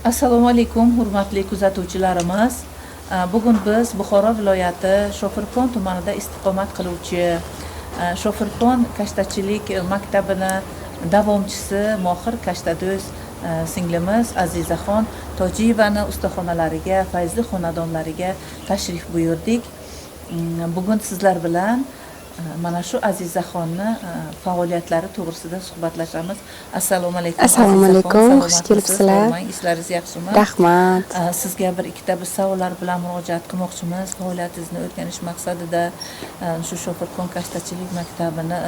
Assalomu alaykum, hurmatli kuzatuvchilarimiz. Bugun biz Buxoro viloyati Shofirkon tumanida istiqomat qiluvchi Shofirkon kashtachilik maktabini davomchisi mohir kashtado'z singlimiz Azizaxon Tojiyevani ustaxonalariga, fayzli xonadonlariga tashrif buyurdik. Bugun sizlar bilan mana shu Azizaxonni faoliyatlari to'g'risida suhbatlashamiz. Assalomu alaykum. Assalomu alaykum. Xush kelibsizlar. Ishlaringiz yaxshimi? Rahmat. Sizga bir ikkita biz savollar bilan murojaat qilmoqchimiz. Faoliyatingizni o'rganish maqsadida shu Shofirkon kashtachilik maktabini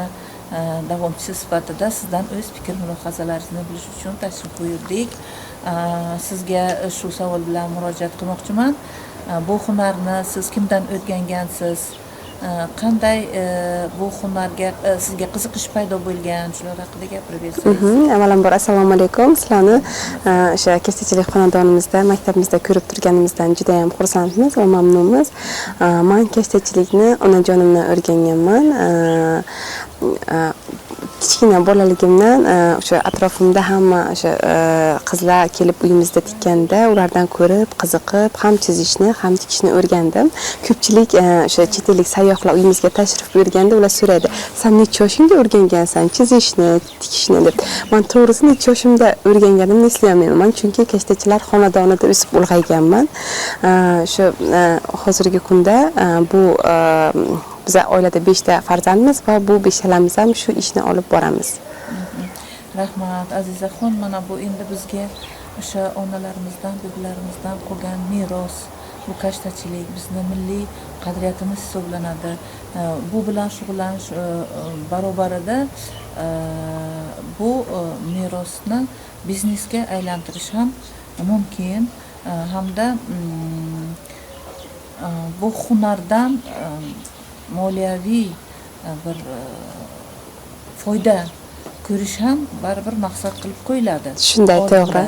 davomchisi sifatida sizdan o'z fikr mulohazalaringizni bilish uchun tashrif buyurdik. Sizga shu savol bilan murojaat qilmoqchiman. Bu hunarni siz kimdan o'rgangansiz? Qanday bu hunarga sizga qiziqish paydo bo'lgan, shular haqida gapirib bersangiz. Avvalambor assalomu alaykum. Sizlarni o'sha kashtachilik xonadonimizda, maktabimizda ko'rib turganimizdan juda ham xursandmiz va mamnunmiz. Men kashtachilikni onajonimdan o'rganganman. Kichkina bolaligimdan o'sha atrofimda hamma o'sha qizlar kelib uyimizda tikkanda ulardan ko'rib, qiziqib, ham chizishni, ham tikishni o'rgandim. Ko'pchilik o'sha chet ellik sayyohlar uyimizga tashrif buyurganda ular so'raydi: "Sen necha yoshingda o'rgangansan chizishni, tikishni?" deb. Men to'g'risi necha yoshimda o'rganganimni eslayolmayman, chunki kashtachilar xonadonida o'sib ulg'ayganman. Shu hozirgi kunda bu biz oilada 5 ta farzandmiz va bu beshalamiz ham shu ishni olib boramiz. Rahmat Azizaxon, mana bu endi bizga o'sha onalarimizdan, bobolarimizdan qolgan meros. Bu kashtachilik bizni milliy qadriyatimiz hisoblanadi. Bu bilan shug'ullanish barobarida bu merosni biznesga aylantirish ham mumkin, hamda bu hunardan moliyaviy bir foyda ko'rish ham baribir maqsad qilib qo'yiladi. Shunday, to'g'ri.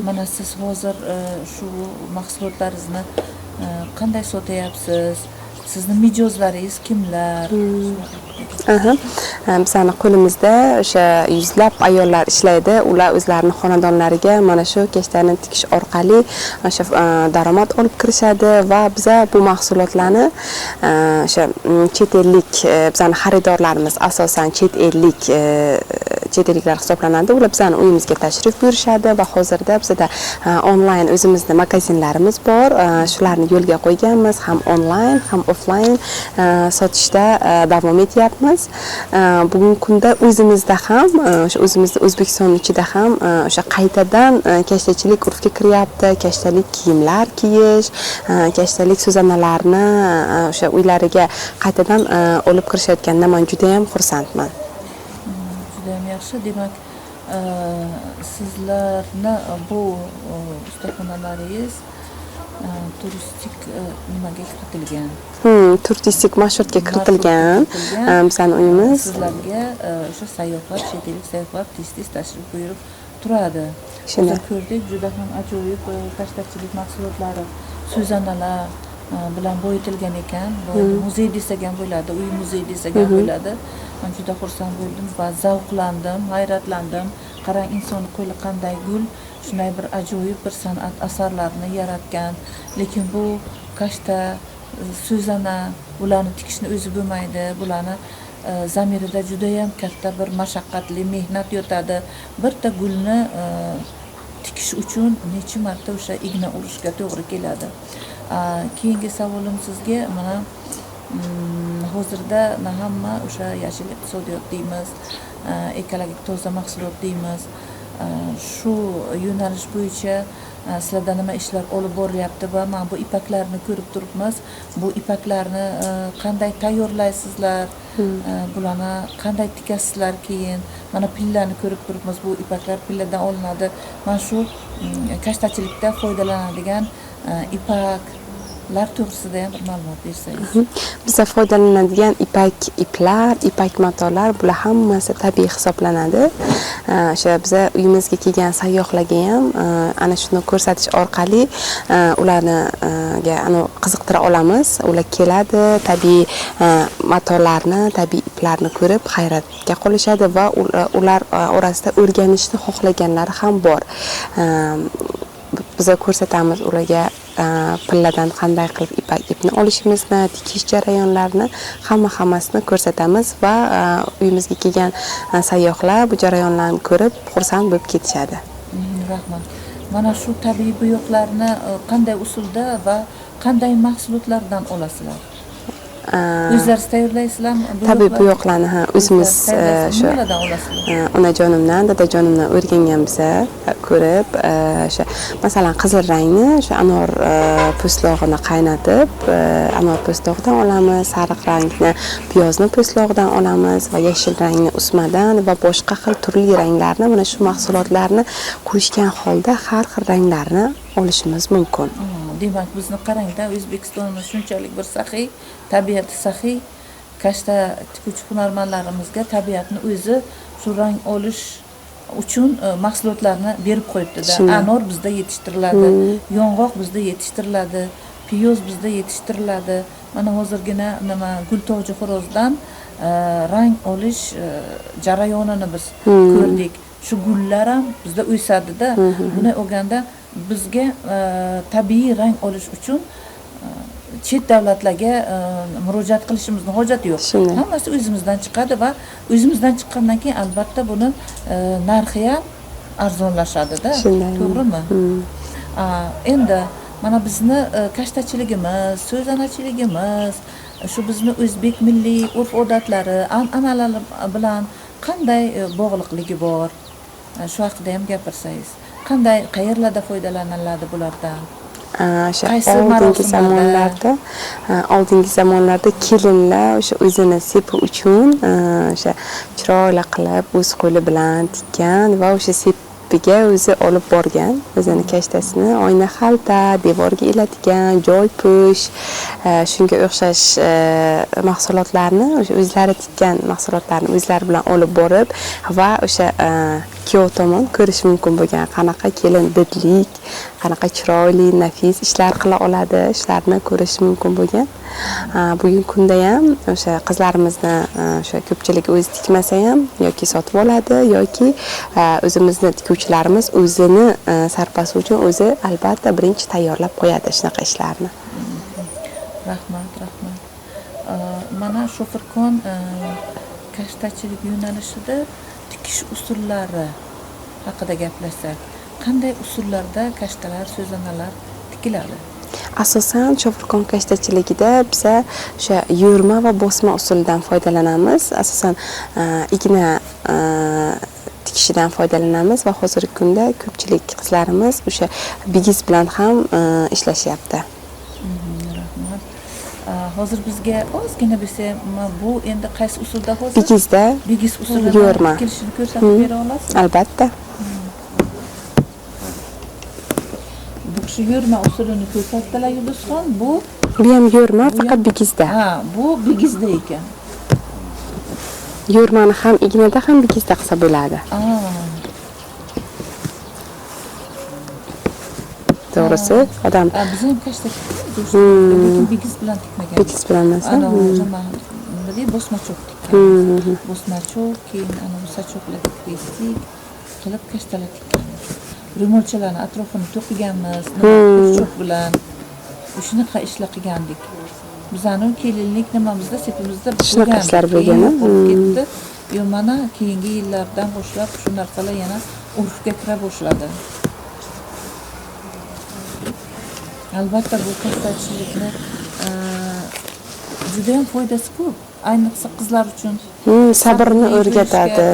Mana siz hozir shu mahsulotlaringizni qanday sotyapsiz? Sizni mijozlaringiz kimlar? Bizning qo'limizda o'sha yuzlab ayollar ishlaydi. Ular o'zlarining xonadonlariga mana shu kashtalarni tikish orqali o'sha daromad olib kirishadi va biz bu mahsulotlarni o'sha chet ellik bizning xaridorlarimiz asosan chet elliklar hisoblanadi. Ular bizning uyimizga tashrif buyurishadi va hozirda bizda onlayn o'zimizning magazinlarimiz bor. Shularni yo'lga qo'yganmiz, ham onlayn, ham offlayn sotishda davom etyapmiz. Bugungi kunda o'zimizda ham, o'sha o'zimizda O'zbekiston ichida ham o'sha qaytadan kashtachilik urfga kiryapti. Kashtalik kiyimlar kiyish, kashtalik suzanalarni o'sha uylariga qaytadan olib kirishayotganidan men juda ham xursandman. Juda ham yaxshi. Demak, sizlarni bu ustaxonalaringiz turistik nimaga kiritilgan? Turistik marshrutga kiritilgan. Bizning uyimiz sizlarga o'sha sayyohlar, chet ellik sayyohlar tez-tez tashrif buyurib turadi. Shunday ko'rdik, juda ham ajoyib kashtachilik mahsulotlari, suzanalar bilan boyitilgan ekan. Bu muzey desak ham bo'ladi, uy muzey desak ham bo'ladi. Men juda xursand bo'ldim va zavqlandim, hayratlandim. Qarang, inson qo'li qanday gul, shunday bir ajoyib bir san'at asarlarini yaratgan. Lekin bu kashta, suzana, bularni tikishni o'zi bo'lmaydi. Bularni zamirida juda ham katta bir mashaqqatli mehnat yotadi. Birta gulni tikish uchun necha marta o'sha igna urishga to'g'ri keladi. Keyingi savolim sizga, mana hozirda hamma o'sha yashil iqtisodiyot deymiz, ekologik toza mahsulot deymiz. Shu yo'nalish bo'yicha sizlarda nima ishlar olib borilyapti va men bu ipaklarni ko'rib turibmiz. Bu ipaklarni qanday tayyorlaysizlar? Bularni qanday tikasizlar keyin? Mana pillarni ko'rib turibmiz. Bu ipaklar pilladan olinadi. Men shu kashtachilikda foydalanadigan ipaklar to'g'risida ham bir ma'lumot bersangiz. Bizda foydalanadigan iplar, ipak matolar bular hammasi tabiiy hisoblanadi. O'sha biz uyimizga kelgan sayyohlarga ham ana shuni ko'rsatish orqali ularni qiziqtira olamiz. Ular keladi, tabiiy matolarni, tabiiy iplarni ko'rib hayratga qolishadi va ular orasida o'rganishni xohlaganlari ham bor. Biz ko'rsatamiz ularga pilladan qanday qilib ipak ipni olishimizni, tikish jarayonlarini hammasini ko'rsatamiz va uyimizga kelgan sayyohlar bu jarayonlarni ko'rib xursand bo'lib ketishadi. Rahmat. Mana shu tabiiy bo'yoqlarni qanday usulda va qanday mahsulotlardan olasizlar? O'zlaringiz tayyorlaysizlarmi? Tabiiy bo'yoqlarni o'zimiz shu onajonimdan, dadajonimdan o'rganganmiz, ko'rib, o'sha masalan qizil rangni o'sha anor po'stlog'ini qaynatib, anor po'stlog'idan olamiz, sariq rangni piyozni po'stlog'idan olamiz va yashil rangni o'smadan va boshqa xil turli ranglarni mana shu mahsulotlarni qurishgan holda har xil ranglarni olishimiz mumkin. Demak, bizni qarangda, O'zbekistonimiz shunchalik bir saxiy, tabiati saxiy, kashta tikuvchi hunarmandlarimizga tabiatni o'zi shu rang olish uchun mahsulotlarni berib qo'yibdi-da. Anor bizda yetishtiriladi, yong'oq bizda yetishtiriladi, piyoz bizda yetishtiriladi. Mana hozirgina Gultoji xo'rozdan rang olish jarayonini biz ko'rdik. Shu gullar ham bizda o'sadi-da. Buni olganda bizga tabiiy rang olish uchun chet davlatlarga murojaat qilishimizning hojati yo'q. Hammasi o'zimizdan chiqadi va o'zimizdan chiqqandan keyin albatta buni narxi ham arzonlashadi-da. To'g'rimi? Endi mana bizni kashtachiligimiz, so'zanachiligimiz, shu bizni o'zbek milliy urf-odatlari, an'analari bilan qanday bog'liqligi bor? Shu haqida ham gapirsangiz. Qanday, qayerlarda foydalaniladi bulardan? Oldingi zamonlarda kelinlar o'sha o'zini sepi uchun o'sha chiroyli qilib o'z qo'li bilan tikkan va o'sha sepiga o'zi olib borgan, o'zini kashtasini oyna xalta, devorga iladigan, joypush, shunga o'xshash mahsulotlarni o'sha o'zlari tikkan mahsulotlarni o'zlari bilan olib borib va o'sha kuyov tomon ko'rish mumkin bo'lgan, qanaqa kelin didlik, qanaqa chiroyli, nafis ishlar qila oladi, ishlarni ko'rish mumkin bo'lgan. Bugungi kunda ham o'sha qizlarimizni o'sha ko'pchiligi o'zi tikmasa ham yoki sotib oladi yoki o'zimizni tikuvchilarimiz o'zini sarpasi uchun o'zi albatta birinchi tayyorlab qo'yadi shunaqa ishlarni. Rahmat. Mana Shofirkon kashtachilik yo'nalishida tikish usullari haqida gaplashsak, qanday usullarda kashtalar, so'zanalar tikiladi? Asosan Shofirkon kashtachiligida biz o'sha yo'rma va bosma usulidan foydalanamiz. Asosan igna tikishidan foydalanamiz va hozirgi kunda ko'pchilik qizlarimiz o'sha bigiz bilan ham ishlashyapti. Rahmat. Hozir bizga ozgina bo'lsa, bu endi qaysi usulda hozir? Bigizda. Bigiz usulida yo'rma tikilishini ko'rsatib bera olasiz? Albatta. Shu yo'rma usulini ko'rsatdilar Yulduzxon. Bu ham yo'rma, faqat bigizda. Bu bigizda ekan. Yo'rmani ham ignada ham bigizda qilsa bo'ladi. To'g'risi, odam biz ham kashta lekin bigiz bilan tikmagan. Bigiz bilan emas. Bosmachoq tikkan. Bosmachoq, keyin sachoqlarga kestik, qilib kashtalar tikkanmiz. Ro'molchalarni atrofini to'qiganmiz, cho'q bilan shunaqa ishlar qilgandik. Bizning kelinlik nimamizda, sepimizda shunaqa ishlar bo'lgan ketdi. Yo mana keyingi yillardan boshlab shu narsalar yana urfga kira boshladi. Albatta bu kashtachilikni juda ham foydasi ko'p. Ayniqsa qizlar uchun sabrni o'rgatadi.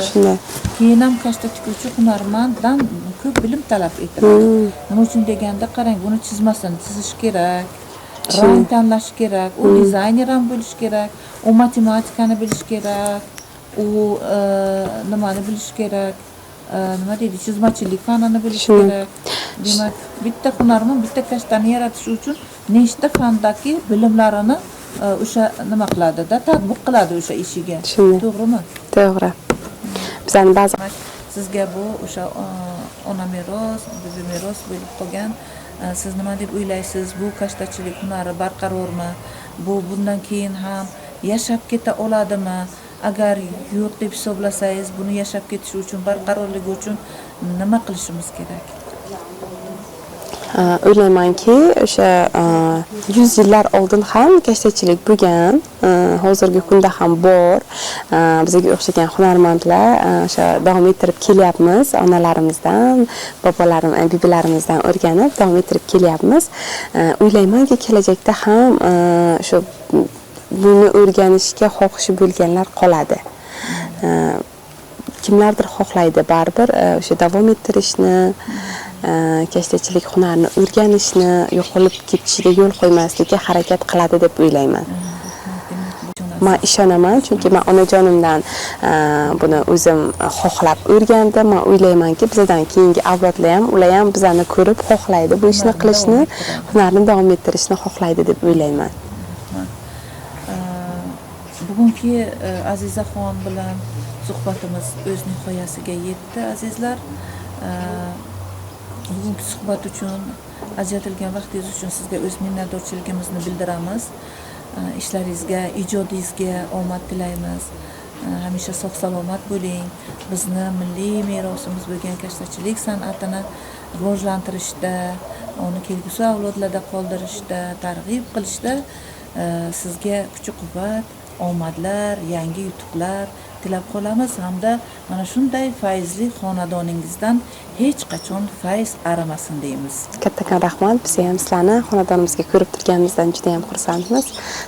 Shunday. Keyin ham kashta tikuvchi hunarmanddan ko'p bilim talab etiladi. Nima uchun deganda, qarang, buni chizmasini chizish kerak, rang tanlash kerak, u dizayner ham bo'lish kerak, u matematikani bilish kerak, u nimani bilish kerak, nima deydi, chizmachilik fanini bilish kerak. Demak, bitta hunarmand bitta kashtani yaratish uchun nechta fandagi bilimlarini o'sha nima qiladi-da, tatbiq qiladi o'sha ishiga. To'g'rimi? To'g'ri. Bizning ba'zi sizga bu o'sha ona meros, bibi meros bo'lib qolgan. Siz nima deb o'ylaysiz? Bu kashtachilik hunari barqarormi? Bu bundan keyin ham yashab keta oladimi? Agar yo'q deb hisoblasangiz, buni yashab ketishi uchun, barqarorligi uchun nima qilishimiz kerak? O'ylaymanki, o'sha 100 yillar oldin ham kashtachilik bo'lgan, hozirgi kunda ham bor. Bizga o'xshagan hunarmandlar o'sha davom ettirib kelyapmiz, onalarimizdan, bibilarimizdan o'rganib davom ettirib kelyapmiz. O'ylaymanki, kelajakda ham shu buni o'rganishga xohishi bo'lganlar qoladi. Kimlardir xohlaydi baribir o'sha davom ettirishni, kashtachilik hunarini o'rganishni, yo'qolib ketishiga yo'l qo'ymaslikka harakat qiladi deb o'ylayman. Men ishonaman, chunki men onajonimdan buni o'zim xohlab o'rgandim. Men o'ylaymanki, bizdan keyingi avlodlar ham, ular ham bizani ko'rib xohlaydi, bu ishni qilishni, hunarni davom ettirishni xohlaydi deb o'ylayman. Bugungi Azizaxon bilan suhbatimiz o'z nihoyasiga yetdi, azizlar. Bugungi suhbat uchun, ajratilgan vaqtingiz uchun sizga o'z minnatdorchiligimizni bildiramiz. Ishlaringizga, ijodingizga omad tilaymiz. Hamisha sog' salomat bo'ling. Bizni milliy merosimiz bo'lgan kashtachilik san'atini rivojlantirishda, uni kelgusi avlodlarda qoldirishda, targ'ib qilishda sizga kuch-quvvat, omadlar, yangi yutuqlar tilab qolamiz hamda mana shunday fayzli xonadoningizdan hech qachon fayz arimasin deymiz. Kattakon rahmat. Biz ham sizlarni xonadonimizga ko'rib turganimizdan juda ham xursandmiz.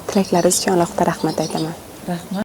Tilaklaringiz uchun alohida rahmat aytaman. Rahmat.